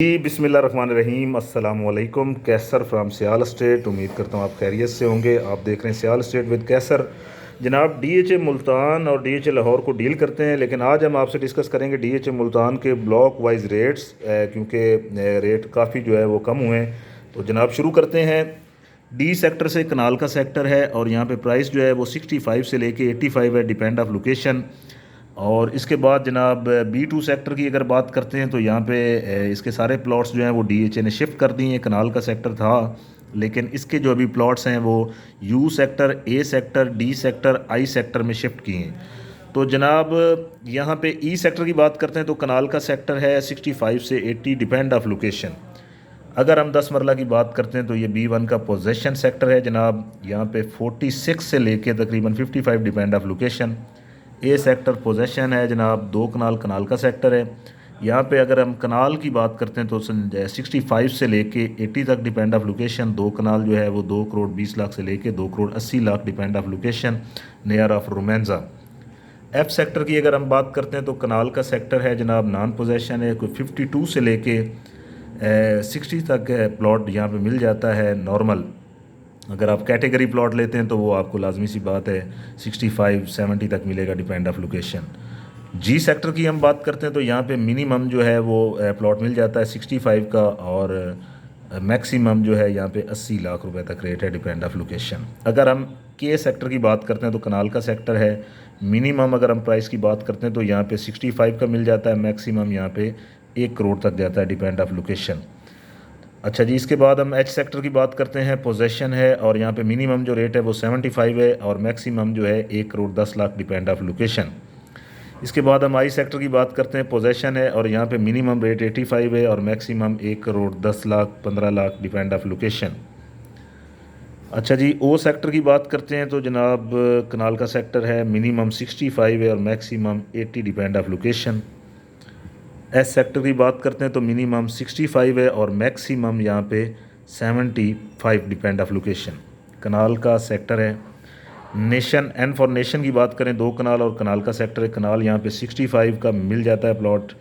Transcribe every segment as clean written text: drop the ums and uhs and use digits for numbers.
जी बिस्मिल्लाहिर्रहमानिर्रहीम अस्सलाम वालेकुम। कैसर फ्राम सियाल स्टेट। उम्मीद करता हूँ आप खैरियत से होंगे। आप देख रहे हैं सियाल स्टेट विद कैसर। जनाब डीएचए मुल्तान और डीएचए लाहौर को डील करते हैं, लेकिन आज हम आपसे डिस्कस करेंगे डीएचए मुल्तान के ब्लॉक वाइज रेट्स, क्योंकि रेट काफ़ी जो है वो कम हुए हैं। तो जनाब शुरू करते हैं। डी सेक्टर से कनाल का सेक्टर है और यहाँ पे प्राइस जो है वो 65 से लेके 85 है, डिपेंड ऑफ लोकेशन। और इसके बाद जनाब B2 सेक्टर की अगर बात करते हैं तो यहाँ पे इसके सारे प्लॉट्स जो हैं वो डीएचए ने शिफ्ट कर दिए हैं। कनाल का सेक्टर था, लेकिन इसके जो अभी प्लॉट्स हैं वो you sector, A sector, D sector, I sector में शिफ्ट किए हैं। तो जनाब यहाँ पे ई सेक्टर की बात करते हैं तो कनाल का सेक्टर है 65 से 80, डिपेंड ऑफ लोकेशन। अगर हम 10 मरला की बात करते हैं तो ये B1 का पोजेशन सेक्टर है जनाब। यहाँ पे 46 से लेके तकरीबन 55, depend of location. A sector possession है जनाब। 2 कनाल कनाल का सेक्टर है। यहाँ पे अगर हम कनाल की बात करते हैं तो 65 से लेके 80 तक, डिपेंड ऑफ लोकेशन। 2 कनाल जो है वो 2 करोड़ 20 लाख से लेके 2 crore 80 lakh, depend of location, near of Romanza. F sector की अगर हम बात करते हैं तो कनाल का सेक्टर है जनाब, नॉन पोजेशन है। कोई 52 से लेके 60 तक प्लॉट यहाँ पे मिल जाता है नॉर्मल। अगर आप कैटेगरी प्लॉट लेते हैं तो वो आपको लाजमी सी बात है 65-70 तक मिलेगा, depend of location. G sector की हम बात करते हैं तो यहाँ पे मिनिमम जो है वो प्लॉट मिल जाता है 65 का, और मैक्सिमम जो है यहाँ पे 80 लाख रुपए तक रेट है, डिपेंड ऑफ लोकेशन। अगर हम के सेक्टर की बात करते हैं तो कनाल का सेक्टर है। मिनिमम अगर हम प्राइस की बात करते हैं तो यहाँ पे 65 का मिल जाता है, मैक्सिमम यहाँ पे 1 करोड़ तक जाता है, डिपेंड ऑफ लोकेशन। अच्छा जी, इसके बाद हम एच सेक्टर की बात करते हैं। पोजेशन है और यहाँ पे मिनिमम जो रेट है वो 75 है और मैक्सिमम जो है 1 crore 10 lakh, depend of location. इसके बाद हम आई सेक्टर की बात करते हैं। पोजेशन है और यहाँ पे मिनिमम रेट 85 है और maximum 1 crore 10 lakh 15 lakh, depend of location. अच्छा जी, ओ सेक्टर की बात करते हैं तो जनाब कनाल का सेक्टर है, मिनिमम 65 है और maximum 80, depend of location. S sector की बात करते हैं तो मिनिमम 65 है और मैक्सिमम यहाँ पे 75, डिपेंड ऑफ लोकेशन। कनाल का सेक्टर है। नेशन, एन फॉर नेशन की बात करें, 2 कनाल और कनाल का सेक्टर है। कनाल यहाँ पे 65 का मिल जाता है प्लॉट,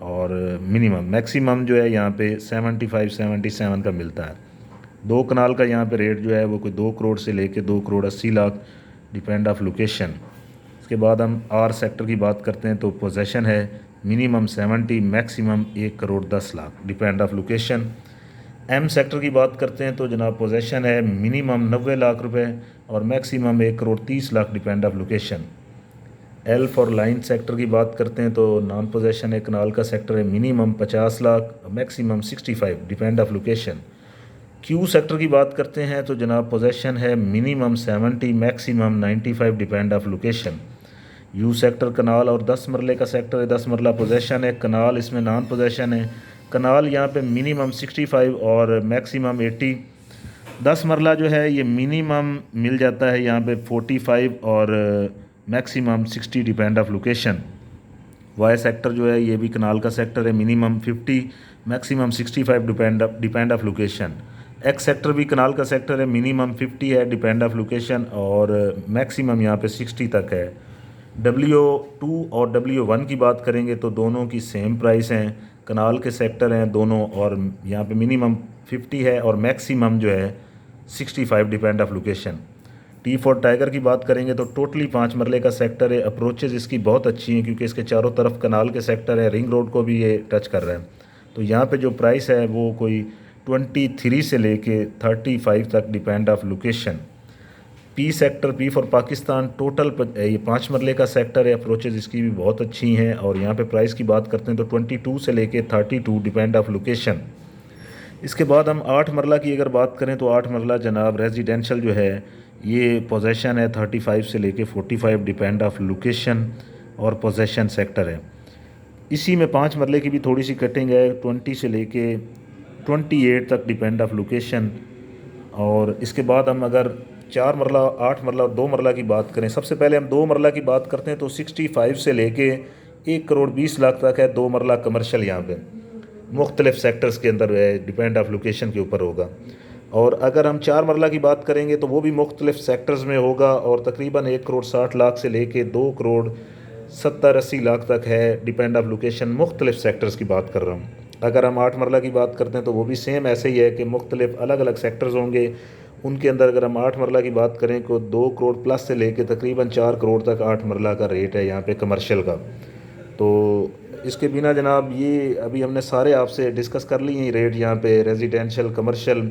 और मिनिमम मैक्सिमम जो है यहाँ पे 75-77 का मिलता है। 2 कनाल का यहाँ पे रेट जो है वो कोई 2 करोड़ से लेके 2 crore 80 lakh, depend of location. इसके बाद हम आर सेक्टर की बात करते हैं तो पोजेशन है, minimum 70, maximum 1 crore 10 lakh, depend of location. M sector की बात करते हैं तो जनाब पोजेशन है, मिनिमम 90 लाख रुपए और maximum 1 crore 30 lakh, depend of location. L for line sector की बात करते हैं तो नॉन पोजेशन है, कनाल का सेक्टर है, minimum 50 lakh, maximum 65, depend of location. Q sector की बात करते हैं तो जनाब पोजेशन है, minimum 70, maximum 95, depend of location. U sector कनाल और 10 मरले का सेक्टर है। 10 मरला पोजेशन है, कनाल इसमें नॉन पोजेशन है। कनाल यहाँ पे मिनिमम 65 और मैक्सिमम 80। 10 मरला जो है ये मिनिमम मिल जाता है यहाँ पे 45 और maximum 60, depend of location. Y sector जो है ये भी कनाल का सेक्टर है, minimum 50, maximum 65, depend of location. X sector भी कनाल का सेक्टर है, मिनिमम 50 है, डिपेंड ऑफ लोकेशन, और मैक्सिमम यहाँ पे 60 तक है। W2 और W1 की बात करेंगे तो दोनों की सेम प्राइस हैं, कनाल के सेक्टर हैं दोनों, और यहाँ पे मिनिमम 50 है और मैक्सिमम जो है 65, depend of location. T for tiger की बात करेंगे तो टोटली 5 मरले का सेक्टर है। अप्रोचेज़ इसकी बहुत अच्छी हैं क्योंकि इसके चारों तरफ कनाल के सेक्टर है, रिंग रोड को भी ये टच कर रहा है। तो यहाँ पे जो प्राइस है वो कोई 23 से लेके 35 तक, depend of location. P sector, P for Pakistan, total ये 5 मरले का सेक्टर है। अप्रोचेज़ इसकी भी बहुत अच्छी हैं और यहाँ पे प्राइस की बात करते हैं तो 22 से लेके 32, डिपेंड ऑफ लोकेशन। इसके बाद हम 8 मरला की अगर बात करें तो 8 मरला जनाब रेजिडेंशल जो है ये पोजेशन है 35 से लेके 45, डिपेंड ऑफ लोकेशन और पोजेशन सेक्टर है। इसी में 5 मरले की भी थोड़ी सी कटिंग है, 20 से लेके 28 तक, डिपेंड ऑफ लोकेशन। और इसके बाद हम अगर 4 मरला, 8 मरला और 2 मरला की बात करें, सबसे पहले हम 2 मरला की बात करते हैं तो 65 से लेके 1 करोड़ 20 लाख तक है 2 मरला कमर्शल। यहाँ पे मुख्तलिफ सेक्टर्स के अंदर है, डिपेंड ऑफ लोकेशन के ऊपर होगा। और अगर हम 4 मरला की बात करेंगे तो वो भी मुख्तलिफ सेक्टर्स में होगा और तकरीबन 1 करोड़ 60 लाख से लेके 2 करोड़ 70-80 लाख तक है, डिपेंड ऑफ लोकेशन। मुख्तलिफ सेक्टर्स की बात कर रहा हूँ। अगर हम 8 मरला की बात करते हैं तो वो भी सेम ऐसे ही है कि मुख्तलिफ अलग अलग सेक्टर्स होंगे। उनके अंदर अगर हम 8 मरला की बात करें तो 2 करोड़ प्लस से लेके तकरीबन 4 करोड़ तक 8 मरला का रेट है यहाँ पे कमर्शियल का। तो इसके बिना जनाब ये अभी हमने सारे आपसे डिस्कस कर लिए हैं रेट यहाँ पे, रेजिडेंशियल, कमर्शियल।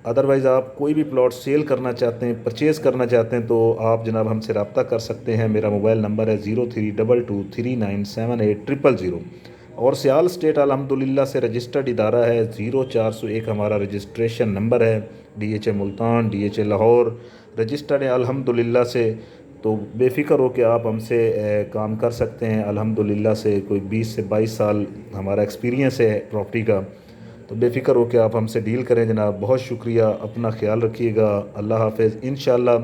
अदरवाइज़ आप कोई भी प्लॉट सेल करना चाहते हैं, परचेज़ करना चाहते हैं, तो आप जनाब हमसे रब्ता कर सकते हैं। मेरा मोबाइल नंबर है 0322397800। और सियाल स्टेट अल्हम्दुलिल्लाह से रजिस्टर्ड इदारा है। 0401 हमारा रजिस्ट्रेशन नंबर है। DHA Multan, DHA Lahore registered है अल्हम्दुलिल्लाह से। तो बेफ़िक्र हो के आप हमसे काम कर सकते हैं। अल्हम्दुलिल्लाह से कोई 20 से 22 साल हमारा एक्सपीरियंस है प्रॉपर्टी का। तो बेफ़िक्र हो के आप हमसे डील करें जनाब। बहुत शुक्रिया, अपना ख्याल रखिएगा। अल्लाह हाफ़िज़। इंशाल्लाह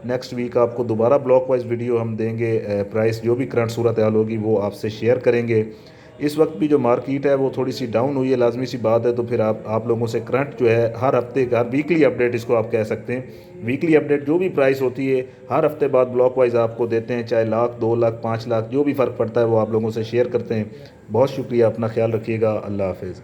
नेक्स्ट वीक आपको दोबारा ब्लॉक वाइज वीडियो हम देंगे। प्राइस जो भी करंट सूरत हाल होगी वो आपसे शेयर करेंगे। इस वक्त भी जो मार्केट है वो थोड़ी सी डाउन हुई है, लाजमी सी बात है। तो फिर आप लोगों से करंट जो है हर हफ्ते का, हर वीकली अपडेट इसको आप कह सकते हैं, वीकली अपडेट जो भी प्राइस होती है हर हफ्ते बाद ब्लॉक वाइज आपको देते हैं। चाहे लाख, 2 लाख, 5 लाख जो भी फ़र्क पड़ता है वो आप लोगों से शेयर करते हैं। बहुत शुक्रिया, अपना ख्याल रखिएगा। अल्लाह हाफ़िज़।